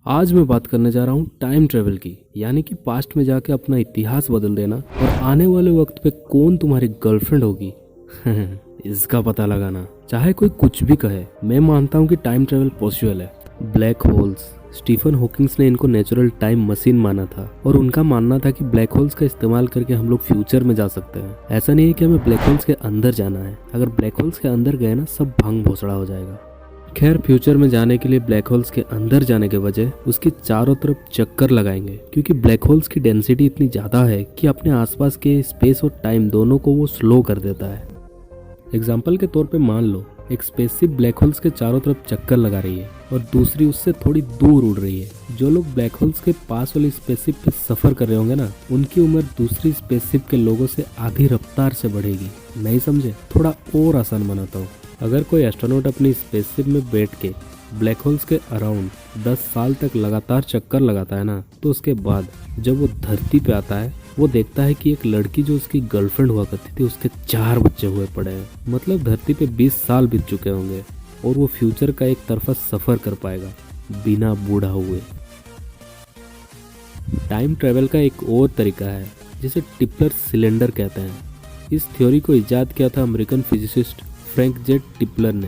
आज मैं बात करने जा रहा हूँ टाइम ट्रेवल की, यानी कि पास्ट में जाके अपना इतिहास बदल देना और आने वाले वक्त पे कौन तुम्हारी गर्लफ्रेंड होगी इसका पता लगाना। चाहे कोई कुछ भी कहे, मैं मानता हूँ कि टाइम ट्रेवल पॉसिबल है। ब्लैक होल्स, स्टीफन हॉकिंग्स ने इनको नेचुरल टाइम मशीन माना था और उनका मानना था कि ब्लैक होल्स का इस्तेमाल करके हम लोग फ्यूचर में जा सकते हैं। ऐसा नहीं है कि हमें ब्लैक होल्स के अंदर जाना है, अगर ब्लैक होल्स के अंदर गए ना सब भांग भोसड़ा हो जाएगा। खैर, फ्यूचर में जाने के लिए ब्लैक होल्स के अंदर जाने के वजह उसकी चारों तरफ चक्कर लगाएंगे, क्योंकि ब्लैक होल्स की डेंसिटी इतनी ज़्यादा है कि अपने आसपास के स्पेस और टाइम दोनों को वो स्लो कर देता है। एग्जाम्पल के तौर पे मान लो एक स्पेसशिप ब्लैक होल्स के चारों तरफ चक्कर लगा रही है और दूसरी उससे थोड़ी दूर उड़ रही है। जो लोग ब्लैक होल्स के पास वाली स्पेसशिप पे सफ़र कर रहे होंगे ना, उनकी उम्र दूसरी स्पेसशिप के लोगों से आधी रफ्तार से बढ़ेगी। नहीं समझे? थोड़ा और आसान बनाता हूँ। अगर कोई एस्ट्रोनॉट अपनी स्पेसशिप में बैठ के ब्लैक होल्स के अराउंड 10 साल तक लगातार चक्कर लगाता है ना, तो उसके बाद जब वो धरती पे आता है, वो देखता है कि एक लड़की जो उसकी गर्लफ्रेंड हुआ करती थी, उसके 4 बच्चे हुए पड़े हैं। मतलब धरती पे 20 साल बीत चुके होंगे और वो फ्यूचर का एक तरफा सफर कर पाएगा बिना बूढ़ा हुए। टाइम ट्रेवल का एक और तरीका है जिसे टिपलर सिलेंडर कहते हैं। इस थ्योरी को इजाद किया था अमेरिकन फिजिसिस्ट फ्रैंक जेड टिपलर ने।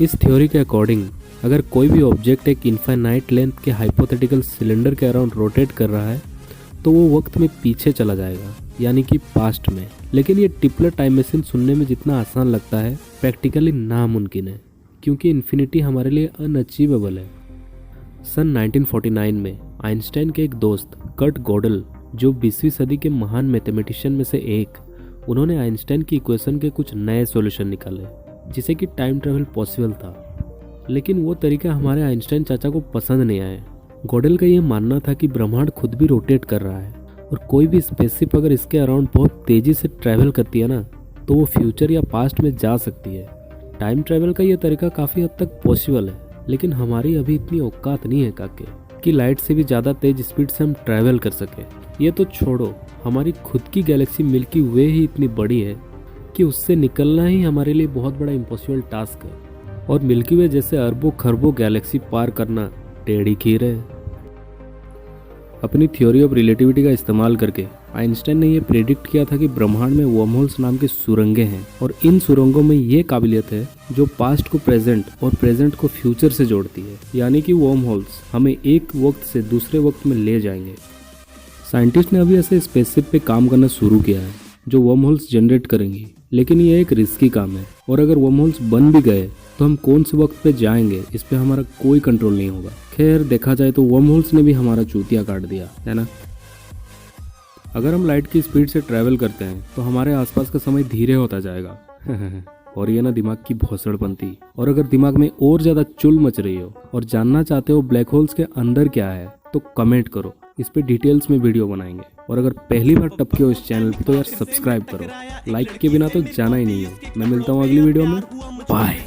इस थ्योरी के अकॉर्डिंग अगर कोई भी ऑब्जेक्ट एक इनफाइनाइट लेंथ के हाइपोथेटिकल सिलेंडर के अराउंड रोटेट कर रहा है, तो वो वक्त में पीछे चला जाएगा, यानी कि पास्ट में। लेकिन ये टिपलर टाइम मशीन सुनने में जितना आसान लगता है, प्रैक्टिकली नामुमकिन है, क्योंकि इन्फिनिटी हमारे लिए अनअचीवेबल है। सन 1949 में आइंस्टाइन के एक दोस्त कर्ट गॉडल, जो 20वीं सदी के महान मैथमेटिशियन में से एक, उन्होंने आइंस्टाइन की इक्वेशन के कुछ नए सॉल्यूशन निकाले जिसे कि टाइम ट्रैवल पॉसिबल था। लेकिन वो तरीका हमारे आइंस्टाइन चाचा को पसंद नहीं आया। गॉडल का ये मानना था कि ब्रह्मांड खुद भी रोटेट कर रहा है और कोई भी स्पेसशिप अगर इसके अराउंड बहुत तेजी से ट्रैवल करती है ना, तो वो फ्यूचर या पास्ट में जा सकती है। टाइम ट्रैवल का ये तरीका काफ़ी हद तक पॉसिबल है, लेकिन हमारी अभी इतनी औकात नहीं है काके कि लाइट से भी ज़्यादा तेज स्पीड से हम ट्रैवल कर सके। ये तो छोड़ो, हमारी खुद की गैलेक्सी मिल्की वे ही इतनी बड़ी है कि उससे निकलना ही हमारे लिए बहुत बड़ा इम्पॉसिबल टास्क है, और मिल्की वे जैसे अरबों खरबों गैलेक्सी पार करना टेढ़ी खीर है। अपनी थ्योरी ऑफ रिलेटिविटी का इस्तेमाल करके आइंस्टाइन ने यह प्रेडिक्ट किया था कि ब्रह्मांड में वर्महोल्स नाम की सुरंगें हैं, और इन सुरंगों में ये काबिलियत है जो पास्ट को प्रेजेंट और प्रेजेंट को फ्यूचर से जोड़ती है, यानी कि वर्महोल्स हमें एक वक्त से दूसरे वक्त में ले जाएंगे। साइंटिस्ट ने अभी ऐसे स्पेसशिप पे काम करना शुरू किया है जो वर्महोल्स जनरेट करेंगी, लेकिन ये एक रिस्की काम है, और अगर वर्महोल्स बन भी गए तो हम कौन से वक्त पे जाएंगे इस पे हमारा कोई कंट्रोल नहीं होगा। खैर, देखा जाए तो वर्महोल्स ने भी हमारा चूतिया काट दिया है ना। अगर हम लाइट की स्पीड से ट्रैवल करते हैं तो हमारे आसपास का समय धीरे होता जाएगा और ये ना दिमाग की भोसड़पंती। और अगर दिमाग में और ज़्यादा चुल मच रही हो और जानना चाहते हो ब्लैक होल्स के अंदर क्या है, तो कमेंट करो, इस पे डिटेल्स में वीडियो बनाएंगे। और अगर पहली बार टपके हो इस चैनल पे तो यार सब्सक्राइब करो, लाइक के बिना तो जाना ही नहीं है। मैं मिलता हूँ अगली वीडियो में, बाय।